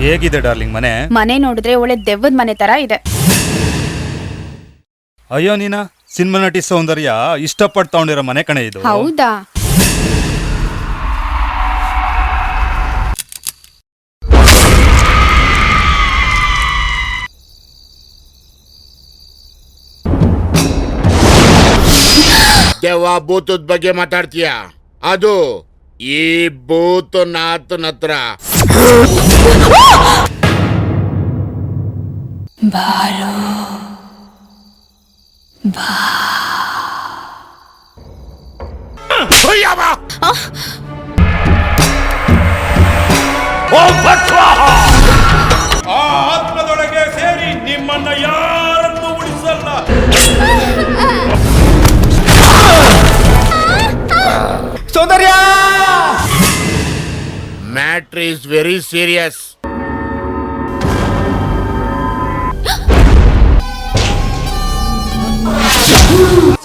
ಹೇಗಿದೆ ಡಾರ್ಲಿಂಗ್ ಮನೆ? ಮನೆ ನೋಡಿದ್ರೆ ಒಳ್ಳೆ ದೆವ್ವದ ಮನೆ ತರ ಇದೆ. ಅಯ್ಯೋ ನೀನಾ, ಸಿನಿಮಾ ನಟಿ ಸೌಂದರ್ಯ ಇಷ್ಟಪಟ್ಟು ತಗೊಂಡಿರೋ ಮನೆ ಕಣೆ ಇದು. ಹೌದಾ? ದೆವ್ವ ಭೂತದ ಬಗ್ಗೆ ಮಾತಾಡ್ತೀಯ? ಅದು ಈ ಭೂತನಾಥನ ಹತ್ರ. ಬಾರೋ ಬಾ. ಆ ಆತ್ಮದೊಳಗೆ ಸೇರಿ ನಿಮ್ಮನ್ನ ಯಾರನ್ನು ಉಳಿಸಲ್ಲ. ಸೌಂದರ್ಯ, ಮ್ಯಾಟರ್ ಈಸ್ ವೆರಿ ಸೀರಿಯಸ್.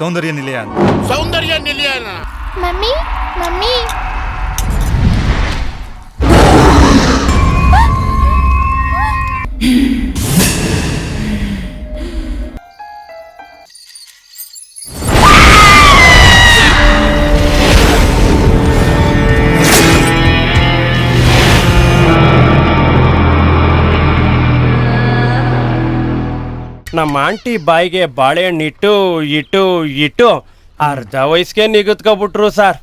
ಸೌಂದರ್ಯ ನಿಲಯ ಅಂತ. ಸೌಂದರ್ಯ ನಿಲಯನ? ಮಮ್ಮಿ ಮಮ್ಮಿ ನಮ್ಮ ಆಂಟಿ ಬಾಯಿಗೆ ಬಾಳೆಹಣ್ಣು ಇಟ್ಟು ಇಟ್ಟು ಇಟ್ಟು ಅರ್ಧ ವಯಸ್ಸಿಗೆ ನಿಗದ್ಕೊಬಿಟ್ರು ಸರ್.